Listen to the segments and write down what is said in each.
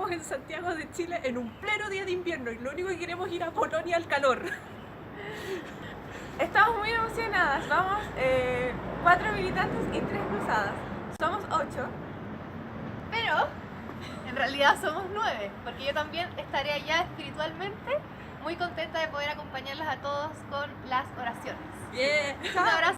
estamos en Santiago de Chile en un pleno día de invierno y lo único que queremos es ir a Polonia al calor. Estamos muy emocionadas, vamos 4 militantes y 3 cruzadas. Somos 8, pero en realidad somos 9, porque yo también estaré allá espiritualmente muy contenta de poder acompañarlas a todos con las oraciones. Yeah. Un abrazo.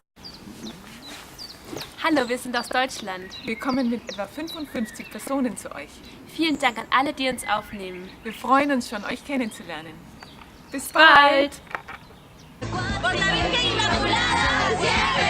Hallo, wir sind aus Deutschland. Wir kommen mit etwa 55 Personen zu euch. Vielen Dank an alle, die uns aufnehmen. Wir freuen uns schon, euch kennenzulernen. Bis Bald! Por la Virgen Inmaculada, siempre.